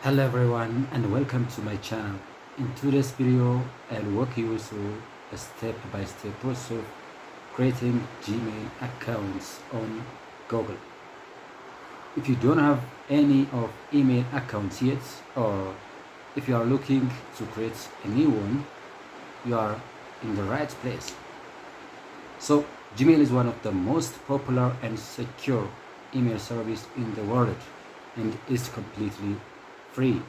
Hello everyone and welcome to my channel. In today's video I'll walk you through a step-by-step process of creating Gmail accounts on Google. If you don't have any of email accounts yet, or if you are looking to create a new one, you are in the right place. So Gmail is one of the most popular and secure email service in the world and is completely free.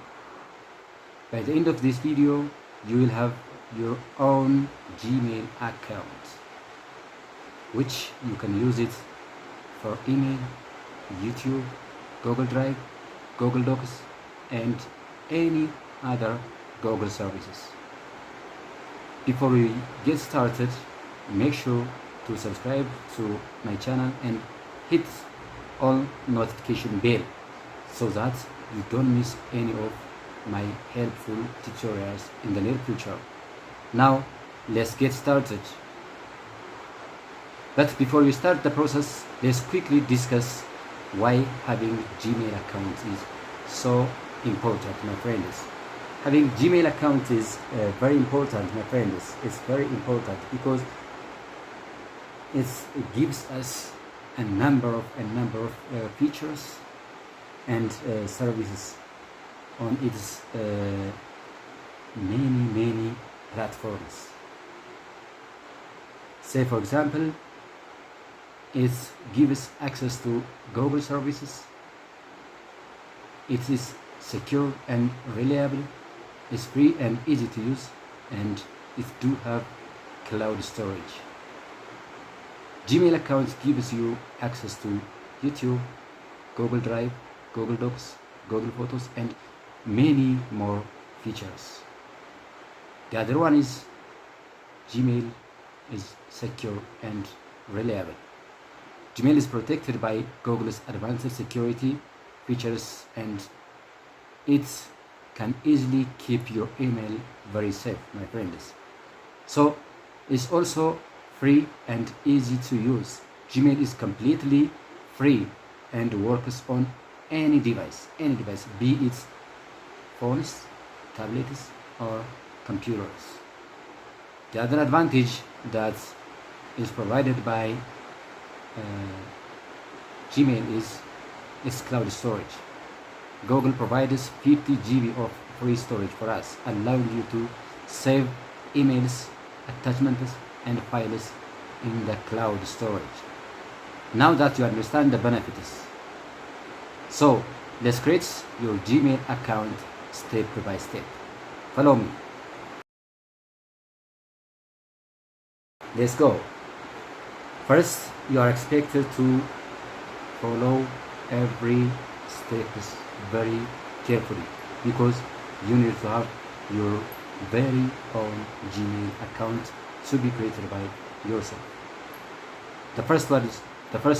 By the end of this video, you will have your own Gmail account, which you can use it for email, YouTube, Google Drive, Google Docs, and any other Google services. Before we get started, make sure to subscribe to my channel and hit all notification bell so that you don't miss any of my helpful tutorials in the near future. Now let's get started. But before we start the process, let's quickly discuss why having Gmail account is so important, my friends. Having Gmail account is very important, my friends. It's very important because it gives us a number of features and services on its many platforms. Say for example, it gives access to Google services. It is secure and reliable. It's free and easy to use, and it do have cloud storage. Gmail account gives you access to YouTube, Google Drive, Google Docs, Google Photos, and many more features. The other one is Gmail is secure and reliable. Gmail is protected by Google's advanced security features, and it can easily keep your email very safe, my friends. So it's also free and easy to use. Gmail is completely free and works on any device, be it phones, tablets, or computers. The other advantage that is provided by Gmail is its cloud storage. Google provides 50 GB of free storage for us, allowing you to save emails, attachments, and files in the cloud storage. Now that you understand the benefits, so let's create your Gmail account step by step. Follow me. Let's go. First, you are expected to follow every step very carefully because you need to have your very own Gmail account to be created by yourself. The first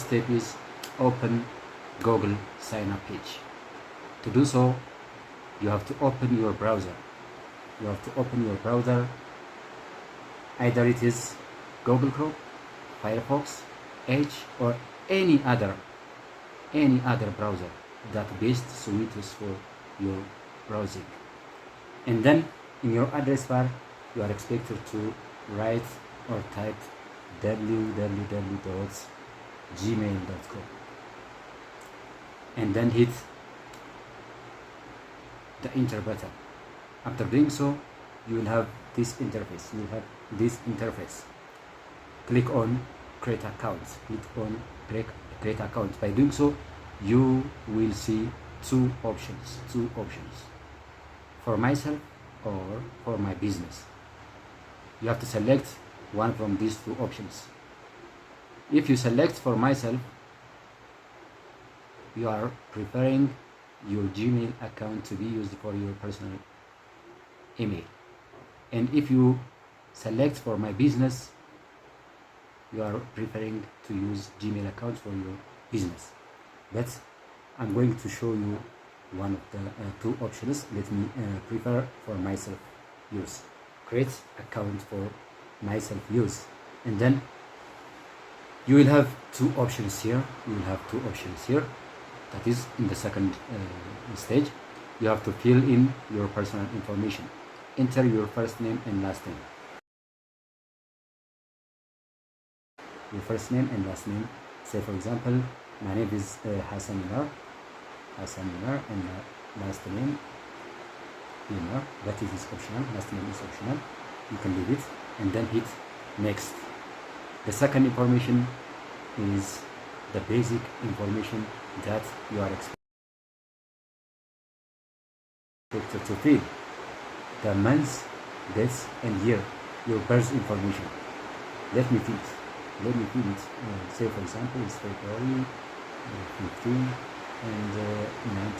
step is open Google sign up page. To do so, you have to open your browser. Either it is Google Chrome, Firefox, Edge, or any other browser that best suits for your browsing. And then in your address bar, you are expected to write or type www.gmail.com and then hit the enter button. After doing so, you will have this interface. Click on create account. By doing so, you will see two options for myself or for my business. You have to select one from these two options. If you select for myself, you are preparing your Gmail account to be used for your personal email. And if you select for my business, you are preparing to use Gmail account for your business. But I'm going to show you one of the two options. Let me prepare for myself use. Create account for myself use, and then you will have two options here. That is in the second stage. you have to fill in your personal information. Enter your first name and last name. Your first name and last name. Say for example, my name is Hassan Umar, and last name Umar. That is optional. Last name is optional. You can leave it and then hit next. The second information is the basic information that you are expected to fill. The month, dates, and year, your birth information. Let me fill it. Say for example, it's February 15 and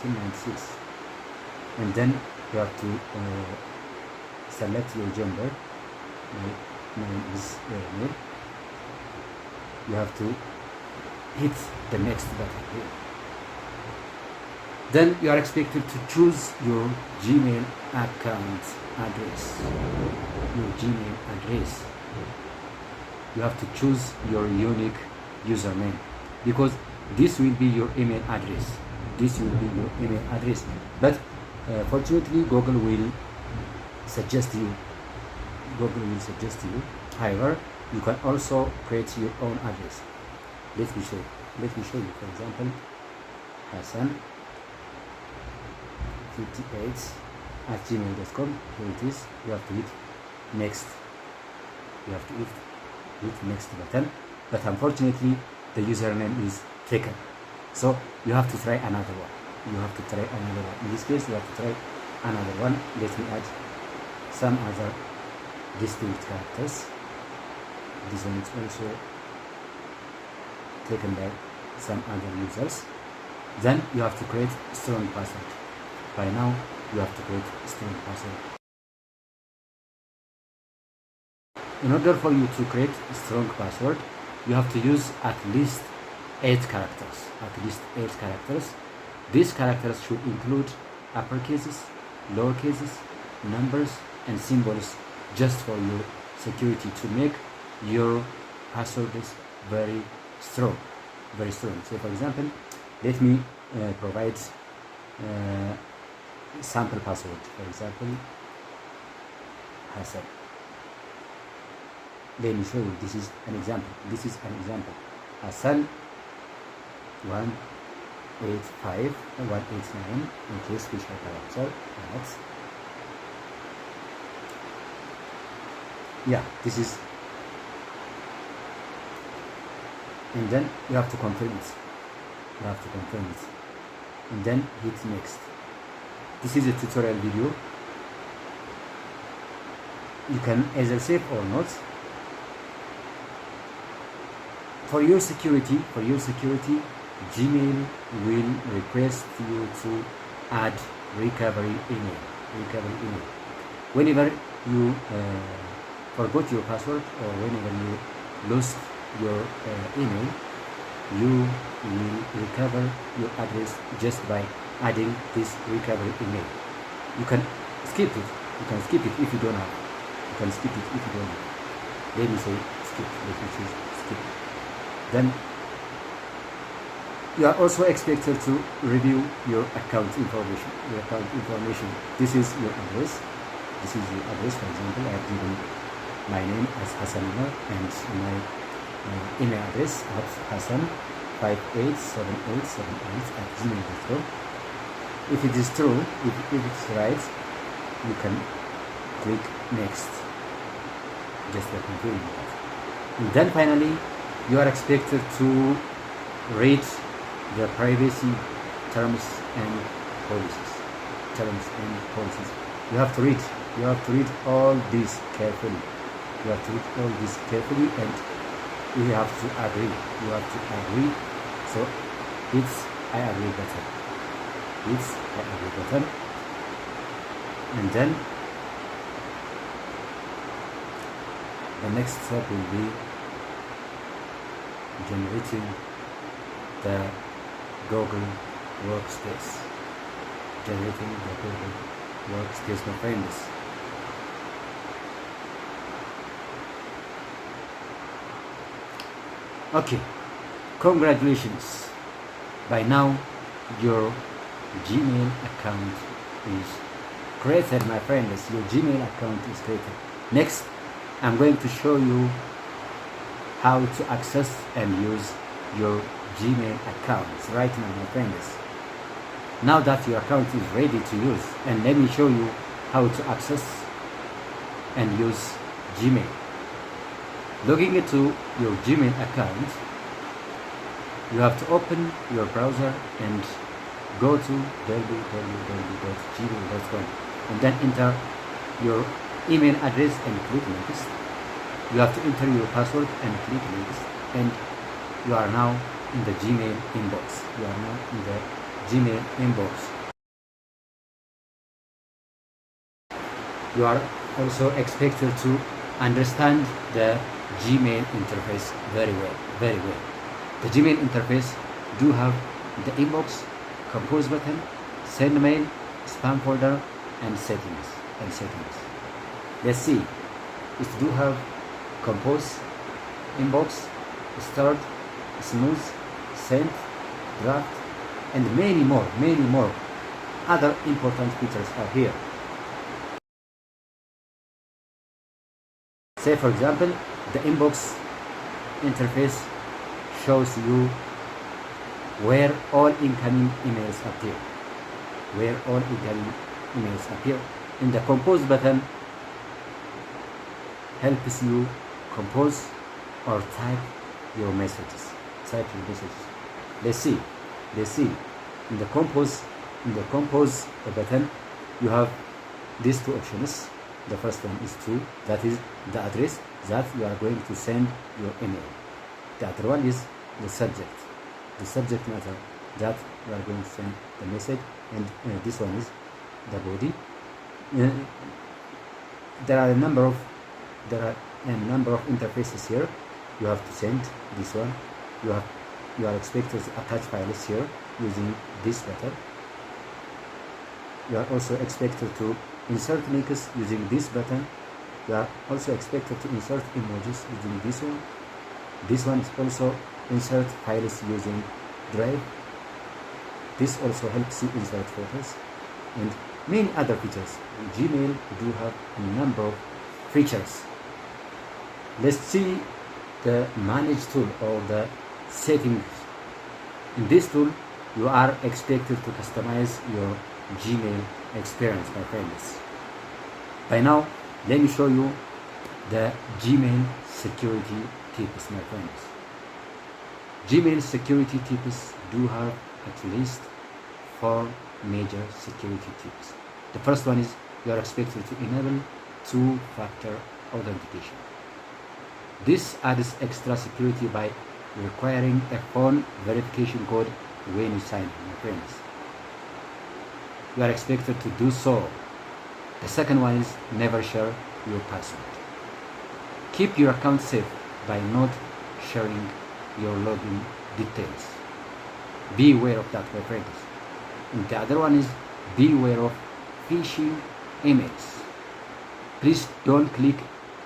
1996. And then you have to select your gender. My name is male. You have to hit the next button here. Then you are expected to choose your Gmail account address. Your Gmail address. You have to choose your unique username because this will be your email address. But fortunately, Google will suggest you. However, you can also create your own address. Let me show you. For example, Hassan 58@gmail.com. Here it is. You have to hit next. You have to hit next button. But unfortunately, the username is taken. So you have to try another one. In this case, you have to try another one. Let me add some other distinct characters. This one is also taken by some other users. Then you have to create a strong password. By now, you have to create a strong password. In order for you to create a strong password, you have to use at least 8 characters. These characters should include uppercases, lowercases, numbers, and symbols just for your security to make your password is very strong. So for example, let me provide sample password. For example, Hassan. Let me show you. This is an example. Hassan 185 189 okay, special character. This is, and then you have to confirm it. And then hit next. This is a tutorial video. You can either save or not. For your security, Gmail will request you to add recovery email. Whenever you forgot your password or whenever you lost your email, you will recover your address just by adding this recovery email. You can skip it. If you don't have. Let me say skip. Let me choose skip. Then you are also expected to review your account information. This is your address. For example, I have given my name as Hassan Umar and my email address at hassan587878@gmail.com. If it is true, if it's right, you can click next. Just like confirm that. And then finally, you are expected to read the privacy terms and policies. You have to read all this carefully. And you have to agree. So it's I agree button. And then the next step will be generating the Google Workspace. My friends. Okay, congratulations. By now, your Gmail account is created, my friends. Your Gmail account is created. Next, I'm going to show you how to access and use your Gmail accounts right now, my friends. Now that your account is ready to use, and let me show you how to access and use Gmail. Logging into your Gmail account, you have to open your browser and go to www.gmail.com and then enter your email address and click next. You have to enter your password and click next, and you are now in the Gmail inbox. You are now in the Gmail inbox. You are also expected to understand the Gmail interface very well. The Gmail interface do have the inbox, compose button, send mail, spam folder, and settings. Let's see. It do have compose, inbox, start, smooth, send, draft, and many more other important features are here. Say for example, the inbox interface shows you where all incoming emails appear. And the compose button helps you compose or type your messages. Let's see. In the compose button, you have these two options. The first one is to, that is the address that you are going to send your email. The other one is the subject matter that you are going to send the message, and this one is the body. There are a number of interfaces here. You have to send this one. You are expected to attach files here using this button. You are also expected to insert links using this button. You are also expected to insert emojis using this one. This one is also insert files using Drive. This also helps you insert photos and many other features. Gmail do have a number of features. Let's see the manage tool or the settings. In this tool, you are expected to customize your Gmail experience, my friends. By now, let me show you the Gmail security tips, my friends. Gmail security tips do have at least 4 major security tips. The first one is you are expected to enable 2-factor authentication. This adds extra security by requiring a phone verification code when you sign in, my friends. You are expected to do so. The second one is never share your password. Keep your account safe by not sharing your login details. Be aware of that, my friends. And the other one is be aware of phishing emails. Please don't click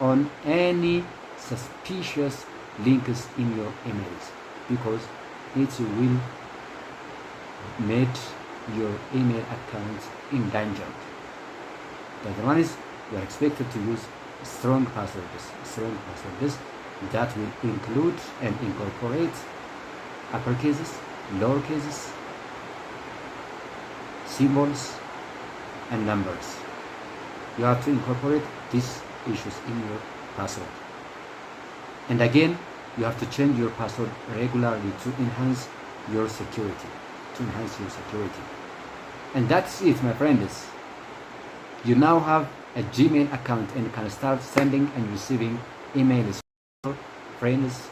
on any suspicious links in your emails because it will make your email account endangered. The other one is you are expected to use strong passwords that will include and incorporate uppercases, lowercases, symbols, and numbers. You have to incorporate these issues in your password. And again, you have to change your password regularly to enhance your security. And that's it, my friends. You now have a Gmail account and can start sending and receiving emails from friends.